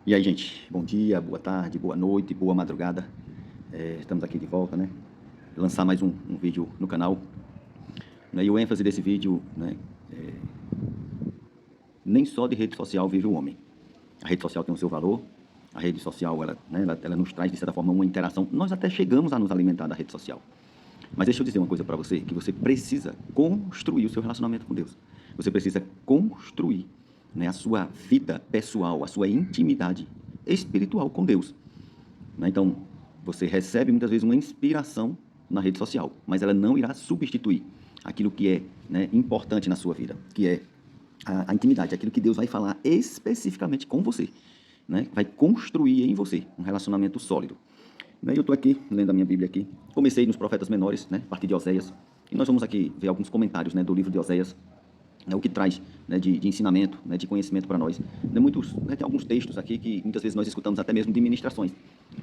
E aí, gente, bom dia, boa tarde, boa noite, boa madrugada. Estamos aqui de volta, né? Lançar mais um vídeo no canal. Né? E o ênfase desse vídeo, né? Nem só de rede social vive o homem. A rede social tem o seu valor, a rede social, ela nos traz, de certa forma, uma interação. Nós até chegamos a nos alimentar da rede social. Mas deixa eu dizer uma coisa para você, que você precisa construir o seu relacionamento com Deus. Você precisa construir, né, a sua vida pessoal, a sua intimidade espiritual com Deus. Né? Então, você recebe muitas vezes uma inspiração na rede social, mas ela não irá substituir aquilo que é, né, importante na sua vida, que é a intimidade, aquilo que Deus vai falar especificamente com você, né? Vai construir em você um relacionamento sólido. Né? Eu estou aqui, lendo a minha Bíblia aqui, comecei nos profetas menores, né, a partir de Oséias, e nós vamos aqui ver alguns comentários, né, do livro de Oséias, né, o que traz, né, de ensinamento, né, de conhecimento para nós. Né, tem alguns textos aqui que muitas vezes nós escutamos até mesmo de ministrações,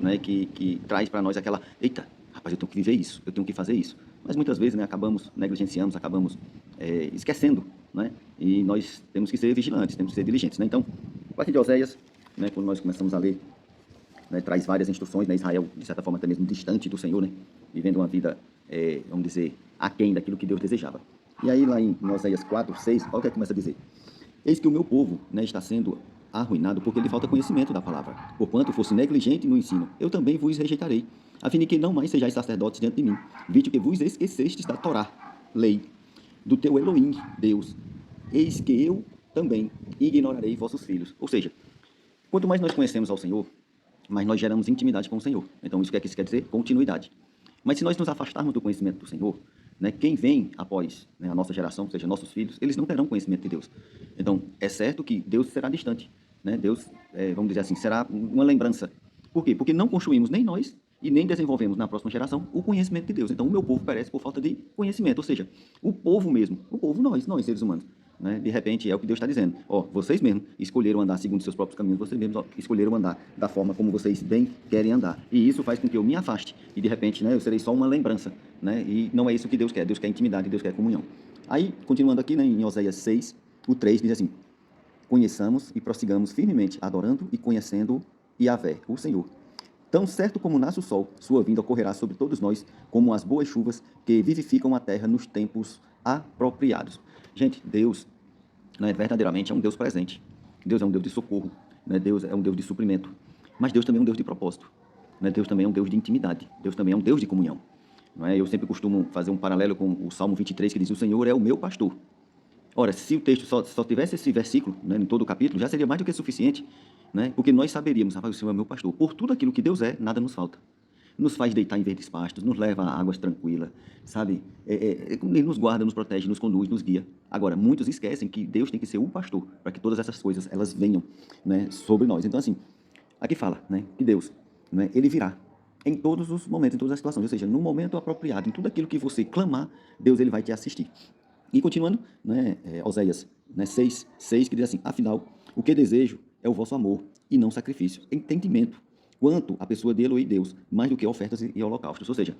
né, que traz para nós aquela, eita, rapaz, eu tenho que viver isso, eu tenho que fazer isso. Mas muitas vezes, né, acabamos negligenciamos, acabamos esquecendo, né, e nós temos que ser vigilantes, temos que ser diligentes. Né? Então, a partir de Oséias, né, quando nós começamos a ler, né, traz várias instruções, né, Israel, de certa forma, até mesmo distante do Senhor, né, vivendo uma vida, vamos dizer, aquém daquilo que Deus desejava. E aí, lá em Oséias 4, 6, olha o que começa a dizer. Eis que o meu povo, né, está sendo arruinado porque lhe falta conhecimento da palavra. Porquanto fosse negligente no ensino, eu também vos rejeitarei, a fim de que não mais sejais sacerdotes diante de mim, visto que vos esquecestes da Torá, lei, do teu Elohim, Deus. Eis que eu também ignorarei vossos filhos. Ou seja, quanto mais nós conhecemos ao Senhor, mais nós geramos intimidade com o Senhor. Então, isso que isso quer dizer? Continuidade. Mas se nós nos afastarmos do conhecimento do Senhor, né, quem vem após, né, a nossa geração, ou seja, nossos filhos, eles não terão conhecimento de Deus. Então, é certo que Deus será distante. Né? Deus, vamos dizer assim, será uma lembrança. Por quê? Porque não construímos nem nós e nem desenvolvemos na próxima geração o conhecimento de Deus. Então, o meu povo perece por falta de conhecimento. Ou seja, o povo mesmo, o povo, nós seres humanos. Né? De repente, é o que Deus está dizendo. Ó, vocês mesmos escolheram andar segundo seus próprios caminhos, vocês mesmos escolheram andar da forma como vocês bem querem andar. E isso faz com que eu me afaste. E, de repente, né, eu serei só uma lembrança. Né? E não é isso que Deus quer. Deus quer intimidade, Deus quer comunhão. Aí, continuando aqui, né, em Oséias 6, o 3 diz assim: conheçamos e prossigamos firmemente, adorando e conhecendo Yahvé, o Senhor. Tão certo como nasce o sol, sua vinda ocorrerá sobre todos nós, como as boas chuvas que vivificam a terra nos tempos apropriados. Gente, Deus, né, verdadeiramente é um Deus presente. Deus é um Deus de socorro. Né? Deus é um Deus de suprimento. Mas Deus também é um Deus de propósito. Né? Deus também é um Deus de intimidade. Deus também é um Deus de comunhão. Não é? Eu sempre costumo fazer um paralelo com o Salmo 23, que diz: o Senhor é o meu pastor. Ora, se o texto só tivesse esse versículo, né, em todo o capítulo, já seria mais do que suficiente, né, porque nós saberíamos: rapaz, o Senhor é meu pastor. Por tudo aquilo que Deus é, nada nos falta. Nos faz deitar em verdes pastos, nos leva a águas tranquilas, sabe? Ele nos guarda, nos protege, nos conduz, nos guia. Agora, muitos esquecem que Deus tem que ser o pastor para que todas essas coisas elas venham, né, sobre nós. Então, assim, aqui fala, né, que Deus, né, ele virá em todos os momentos, em todas as situações, ou seja, no momento apropriado, em tudo aquilo que você clamar, Deus ele vai te assistir. E continuando, né, Oséias, né, 6, que diz assim: afinal, o que desejo é o vosso amor e não sacrifício, entendimento, quanto a pessoa de Elohim Deus, mais do que ofertas e holocaustos. Ou seja,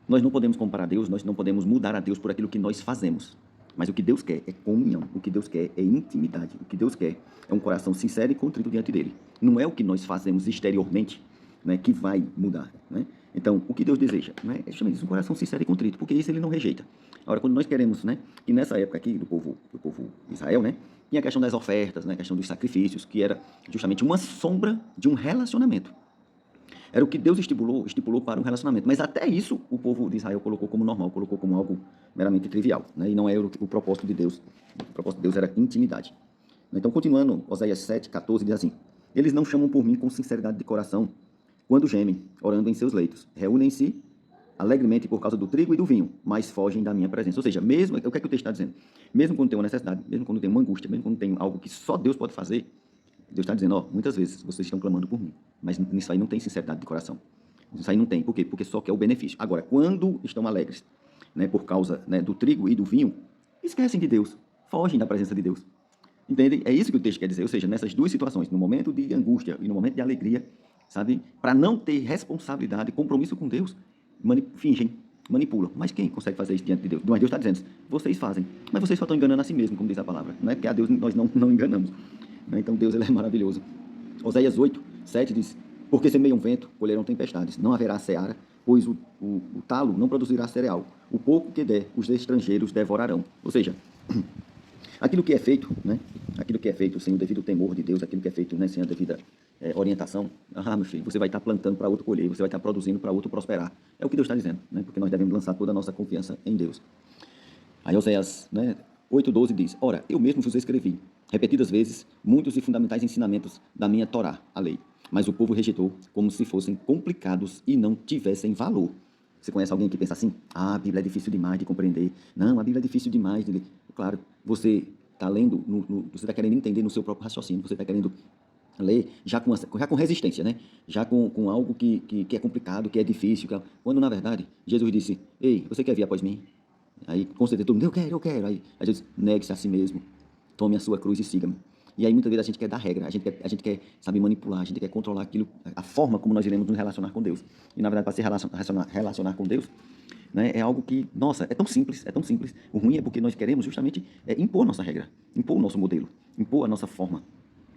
nós não podemos comparar Deus, nós não podemos mudar a Deus por aquilo que nós fazemos. Mas o que Deus quer é comunhão, o que Deus quer é intimidade, o que Deus quer é um coração sincero e contrito diante dele. Não é o que nós fazemos exteriormente, né, que vai mudar. Né? Então, o que Deus deseja, né, é justamente isso, um coração sincero e contrito, porque isso ele não rejeita. Agora, quando nós queremos, né, e nessa época aqui do povo de Israel, né, tinha a questão das ofertas, né, a questão dos sacrifícios, que era justamente uma sombra de um relacionamento. Era o que Deus estipulou para um relacionamento. Mas até isso o povo de Israel colocou como normal, colocou como algo meramente trivial. Né? E não era o propósito de Deus. O propósito de Deus era intimidade. Então, continuando, Oséias 7, 14 diz assim: eles não chamam por mim com sinceridade de coração quando gemem, orando em seus leitos. Reúnem-se alegremente por causa do trigo e do vinho, mas fogem da minha presença. Ou seja, mesmo, o que é que o texto está dizendo? Mesmo quando tem uma necessidade, mesmo quando tem uma angústia, mesmo quando tem algo que só Deus pode fazer, Deus está dizendo: ó, muitas vezes vocês estão clamando por mim, mas nisso aí não tem sinceridade de coração. Isso aí não tem. Por quê? Porque só quer o benefício. Agora, quando estão alegres, né, por causa, né, do trigo e do vinho, esquecem de Deus, fogem da presença de Deus. Entendem? É isso que o texto quer dizer. Ou seja, nessas duas situações, no momento de angústia e no momento de alegria, sabe? Para não ter responsabilidade, compromisso com Deus, fingem, manipulam. Mas quem consegue fazer isso diante de Deus? Mas Deus está dizendo: vocês fazem, mas vocês só estão enganando a si mesmo, como diz a palavra. Não é porque a Deus nós não enganamos. Então Deus ele é maravilhoso. Oséias 8, 7 diz: porque semeiam vento, colherão tempestades, não haverá seara, pois o talo não produzirá cereal. O pouco que der, os estrangeiros devorarão. Ou seja, aquilo que é feito, né? Aquilo que é feito sem o devido temor de Deus, aquilo que é feito, né, sem a devida orientação, meu filho, você vai estar plantando para outro colher, você vai estar produzindo para outro prosperar. É o que Deus está dizendo, né? Porque nós devemos lançar toda a nossa confiança em Deus. Aí Oséias, né, 8,12 diz: ora, eu mesmo vos escrevi, repetidas vezes, muitos e fundamentais ensinamentos da minha Torá, a lei. Mas o povo rejeitou como se fossem complicados e não tivessem valor. Você conhece alguém que pensa assim? Ah, a Bíblia é difícil demais de compreender. Não, a Bíblia é difícil demais de ler. Claro, você está lendo, você está querendo entender no seu próprio raciocínio, você está querendo ler já com resistência, né? Já com algo que é complicado, que é difícil. Quando, na verdade, Jesus disse: ei, você quer vir após mim? Aí, com certeza, todo mundo: eu quero. Aí Jesus: negue-se a si mesmo, tome a sua cruz e siga-me. E aí, muitas vezes, a gente quer dar regra, a gente quer, sabe, manipular, a gente quer controlar aquilo, a forma como nós iremos nos relacionar com Deus. E, na verdade, para se relacionar com Deus, né, é algo que, nossa, é tão simples, é tão simples. O ruim é porque nós queremos justamente impor nossa regra, impor o nosso modelo, impor a nossa forma,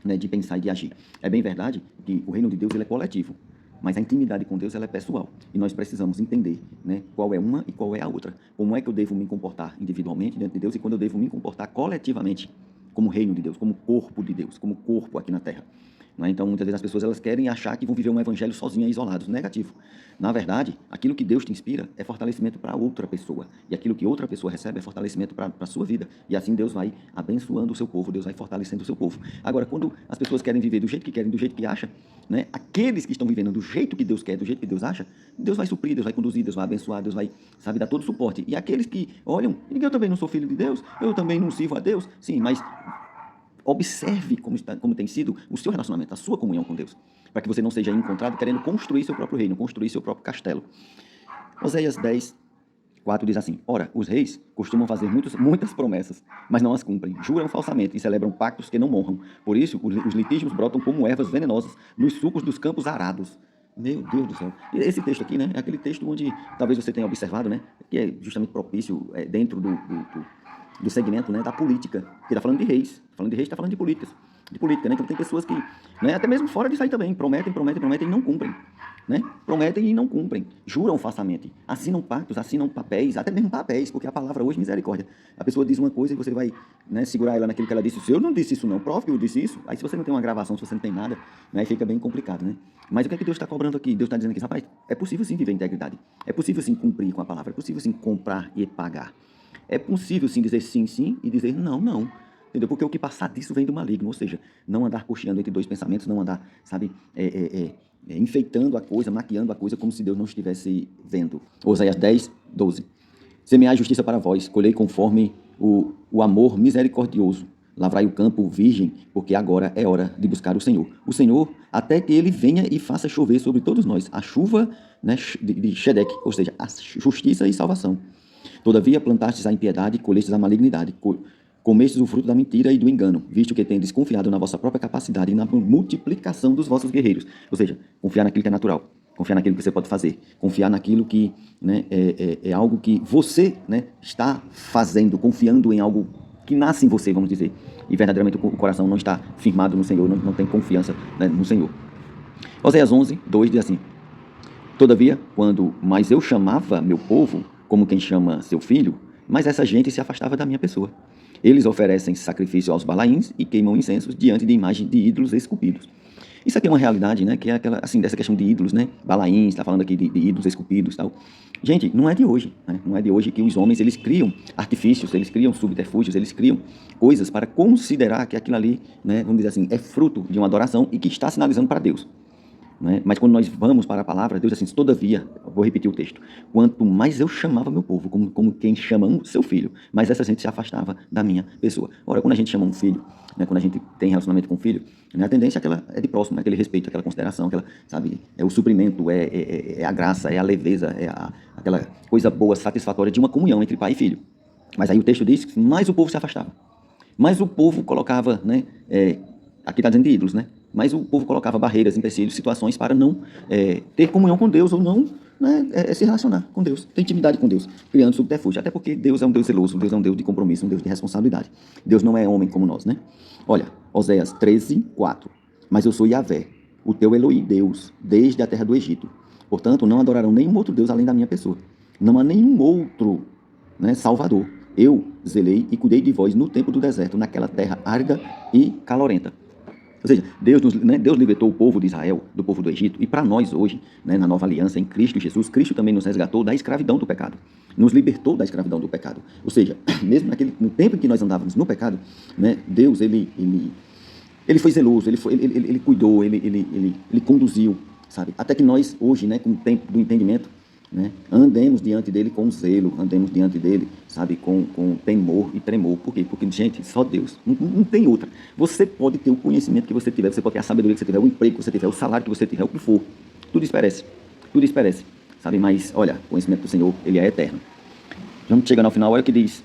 né, de pensar e de agir. É bem verdade que o reino de Deus ele é coletivo, mas a intimidade com Deus ela é pessoal. E nós precisamos entender, né, qual é uma e qual é a outra. Como é que eu devo me comportar individualmente diante de Deus e quando eu devo me comportar coletivamente como reino de Deus, como corpo de Deus, como corpo aqui na Terra. Né? Então, muitas vezes as pessoas elas querem achar que vão viver um evangelho sozinhas, isolados. Negativo. Na verdade, aquilo que Deus te inspira é fortalecimento para outra pessoa. E aquilo que outra pessoa recebe é fortalecimento para a sua vida. E assim Deus vai abençoando o seu povo, Deus vai fortalecendo o seu povo. Agora, quando as pessoas querem viver do jeito que querem, do jeito que acham, né? Aqueles que estão vivendo do jeito que Deus quer, do jeito que Deus acha, Deus vai suprir, Deus vai conduzir, Deus vai abençoar, Deus vai, sabe, dar todo o suporte. E aqueles que olham, eu também não sou filho de Deus, eu também não sirvo a Deus. Sim, mas observe como tem sido o seu relacionamento, a sua comunhão com Deus, para que você não seja encontrado querendo construir seu próprio reino, construir seu próprio castelo. Oséias 10, 4 diz assim: ora, os reis costumam fazer muitas promessas, mas não as cumprem, juram falsamente e celebram pactos que não honram. Por isso, os litígios brotam como ervas venenosas nos sucos dos campos arados. Meu Deus do céu. E esse texto aqui, né, é aquele texto onde talvez você tenha observado, né, que é justamente propício dentro do segmento, né, da política, que está falando de reis, está falando de política, né, então tem pessoas que, né, até mesmo fora disso aí também, prometem e não cumprem, né, prometem e não cumprem, juram falsamente, assinam pactos, assinam papéis, até mesmo papéis, porque a palavra hoje, misericórdia, a pessoa diz uma coisa e você vai, né, segurar ela naquilo que ela disse. Se eu não disse isso não, prove que eu disse isso. Aí se você não tem uma gravação, se você não tem nada, né, fica bem complicado, né. Mas o que é que Deus está cobrando aqui? Deus está dizendo aqui: rapaz, é possível sim viver integridade, é possível sim cumprir com a palavra, é possível sim comprar e pagar. É possível sim dizer sim, sim e dizer não, não. Entendeu? Porque o que passar disso vem do maligno. Ou seja, não andar cocheando entre dois pensamentos, não andar, sabe, enfeitando a coisa, maquiando a coisa como se Deus não estivesse vendo. Oséias 10, 12. Semeai justiça para vós, colhei conforme o amor misericordioso. Lavrai o campo virgem, porque agora é hora de buscar o Senhor. O Senhor, até que Ele venha e faça chover sobre todos nós a chuva, né, de Shedeque, ou seja, a justiça e salvação. Todavia plantastes a impiedade e colhestes a malignidade. Comestes o fruto da mentira e do engano, visto que tendes confiado na vossa própria capacidade e na multiplicação dos vossos guerreiros. Ou seja, confiar naquilo que é natural, confiar naquilo que você pode fazer, confiar naquilo que, né, é algo que você, né, está fazendo, confiando em algo que nasce em você, vamos dizer. E verdadeiramente o coração não está firmado no Senhor, não tem confiança, né, no Senhor. Oséias 11, 2 diz assim: todavia, mas eu chamava meu povo como quem chama seu filho, mas essa gente se afastava da minha pessoa. Eles oferecem sacrifício aos balaíns e queimam incensos diante de imagem de ídolos esculpidos. Isso aqui é uma realidade, né, que é aquela, assim, dessa questão de ídolos, né, balaíns, está falando aqui de ídolos esculpidos e tal. Gente, não é de hoje, né, não é de hoje que os homens, eles criam artifícios, eles criam subterfúgios, eles criam coisas para considerar que aquilo ali, né, vamos dizer assim, é fruto de uma adoração e que está sinalizando para Deus. Né? Mas quando nós vamos para a palavra, Deus diz assim: todavia, vou repetir o texto, quanto mais eu chamava meu povo, como quem chama seu filho, mas essa gente se afastava da minha pessoa. Ora, quando a gente chama um filho, né, quando a gente tem relacionamento com um filho, né, a tendência é de próximo, é aquele respeito, aquela consideração, sabe, é o suprimento, é a graça, é a leveza, aquela coisa boa, satisfatória de uma comunhão entre pai e filho. Mas aí o texto diz que mais o povo se afastava, mais o povo colocava, né, aqui está dizendo de ídolos, né? Mas o povo colocava barreiras, empecilhos, situações para não ter comunhão com Deus ou não, né, se relacionar com Deus, ter intimidade com Deus, criando subterfúgio. Até porque Deus é um Deus zeloso, Deus é um Deus de compromisso, um Deus de responsabilidade. Deus não é homem como nós, né? Olha, Oséias 13, 4. mas eu sou Yahvé, o teu Elohim, Deus, desde a terra do Egito. Portanto, não adorarão nenhum outro Deus além da minha pessoa. Não há nenhum outro, né, Salvador. Eu zelei e cuidei de vós no tempo do deserto, naquela terra árida e calorenta. Ou seja, Deus libertou o povo de Israel do povo do Egito, e para nós hoje, né, na nova aliança, em Cristo Jesus, Cristo também nos resgatou da escravidão do pecado, nos libertou da escravidão do pecado. Ou seja, mesmo no tempo em que nós andávamos no pecado, né, Deus, ele foi zeloso, ele cuidou, ele conduziu, sabe? Até que nós hoje, né, com o tempo do entendimento, né, andemos diante dele com zelo, andemos diante dele, sabe, com temor e tremor. Por quê? Porque, gente, só Deus, não tem outra. Você pode ter o conhecimento que você tiver, você pode ter a sabedoria que você tiver, o emprego que você tiver, o salário que você tiver, o que for, tudo isso perece, sabe? Mas, olha, o conhecimento do Senhor, ele é eterno. Vamos chegando ao final, olha o que diz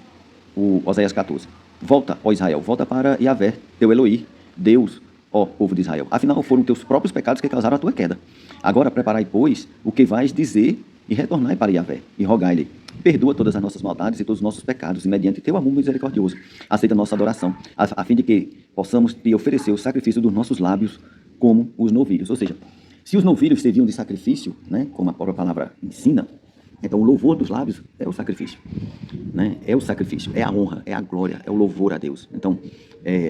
o Oséias 14. Volta, ó Israel, volta para Yahvé, teu Elohim, Deus, ó povo de Israel. Afinal, foram teus próprios pecados que causaram a tua queda. Agora preparai, pois, o que vais dizer e retornai para Yahvé, e rogai-lhe, perdoa todas as nossas maldades e todos os nossos pecados, e mediante teu amor misericordioso, aceita a nossa adoração, a fim de que possamos te oferecer o sacrifício dos nossos lábios como os novilhos. Ou seja, se os novilhos serviam de sacrifício, né, como a própria palavra ensina, então o louvor dos lábios é o sacrifício, né? É o sacrifício, é a honra, é a glória, é o louvor a Deus. Então,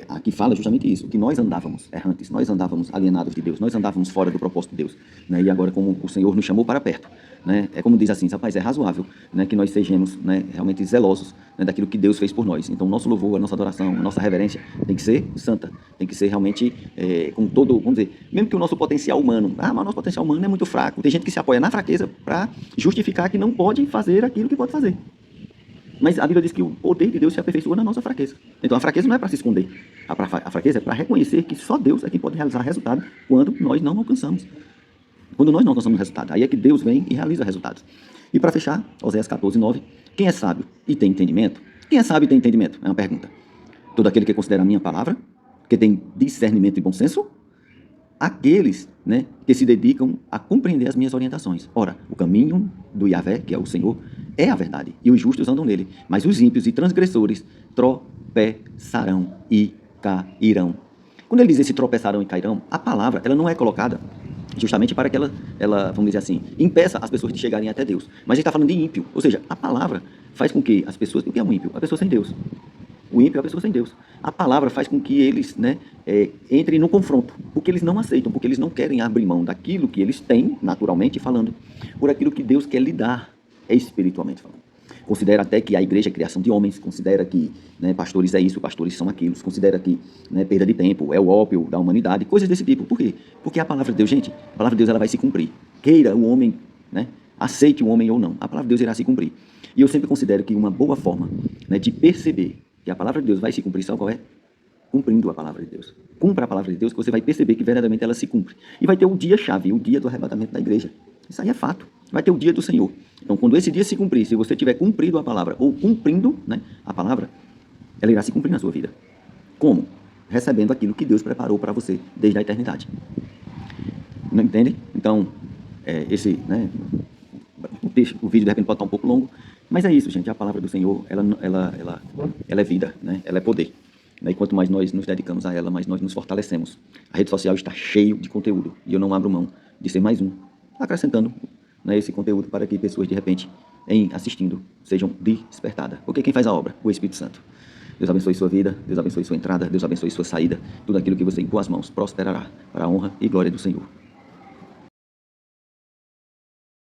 aqui fala justamente isso, que nós andávamos errantes, nós andávamos alienados de Deus, nós andávamos fora do propósito de Deus, né? E agora, como o Senhor nos chamou para perto, né? É como diz assim, rapaz, é razoável, né, que nós sejamos, né, realmente zelosos, né, daquilo que Deus fez por nós. Então, o nosso louvor, a nossa adoração, a nossa reverência tem que ser santa, tem que ser realmente com todo, vamos dizer, mesmo que o nosso potencial humano, mas o nosso potencial humano é muito fraco, tem gente que se apoia na fraqueza para justificar que não pode fazer aquilo que pode fazer. Mas a Bíblia diz que o poder de Deus se aperfeiçoa na nossa fraqueza. Então a fraqueza não é para se esconder. A fraqueza é para reconhecer que só Deus é quem pode realizar resultado quando nós não alcançamos. Quando nós não alcançamos resultado. Aí é que Deus vem e realiza resultados. E para fechar, Oséias 14, 9. Quem é sábio e tem entendimento? Quem é sábio e tem entendimento? É uma pergunta. Todo aquele que considera a minha palavra, que tem discernimento e bom senso, aqueles, né, que se dedicam a compreender as minhas orientações. Ora, o caminho do Yahvé, que é o Senhor, é a verdade, e os justos andam nele, mas os ímpios e transgressores tropeçarão e cairão. Quando ele diz esse tropeçarão e cairão, a palavra ela não é colocada justamente para que ela, vamos dizer assim, impeça as pessoas de chegarem até Deus. Mas ele está falando de ímpio, ou seja, a palavra faz com que as pessoas... O que é um ímpio? A pessoa sem Deus. O ímpio é a pessoa sem Deus. A palavra faz com que eles, né, entrem no confronto, porque eles não aceitam, porque eles não querem abrir mão daquilo que eles têm, naturalmente falando, por aquilo que Deus quer lhe dar, espiritualmente falando. Considera até que a igreja é criação de homens, considera que, né, pastores é isso, pastores são aquilo, considera que, né, perda de tempo é o ópio da humanidade, coisas desse tipo. Por quê? Porque a palavra de Deus, gente, a palavra de Deus ela vai se cumprir. Queira o homem, né, aceite o homem ou não, a palavra de Deus irá se cumprir. E eu sempre considero que uma boa forma, né, de perceber que a palavra de Deus vai se cumprir, sabe qual é? Cumprindo a palavra de Deus. Cumpra a palavra de Deus que você vai perceber que verdadeiramente ela se cumpre. E vai ter o dia-chave, o dia do arrebatamento da igreja. Isso aí é fato. Vai ter o dia do Senhor. Então, quando esse dia se cumprir, se você tiver cumprido a palavra, ou cumprindo, né, a palavra, ela irá se cumprir na sua vida. Como? Recebendo aquilo que Deus preparou para você desde a eternidade. Não entende? Então, né, o vídeo de repente pode estar um pouco longo, mas é isso, gente. A palavra do Senhor, ela é vida, né? Ela é poder. E quanto mais nós nos dedicamos a ela, mais nós nos fortalecemos. A rede social está cheio de conteúdo e eu não abro mão de ser mais um, acrescentando, né, esse conteúdo para que pessoas, de repente, em assistindo, sejam despertadas. Porque quem faz a obra? O Espírito Santo. Deus abençoe sua vida, Deus abençoe sua entrada, Deus abençoe sua saída. Tudo aquilo que você impor as mãos prosperará para a honra e glória do Senhor.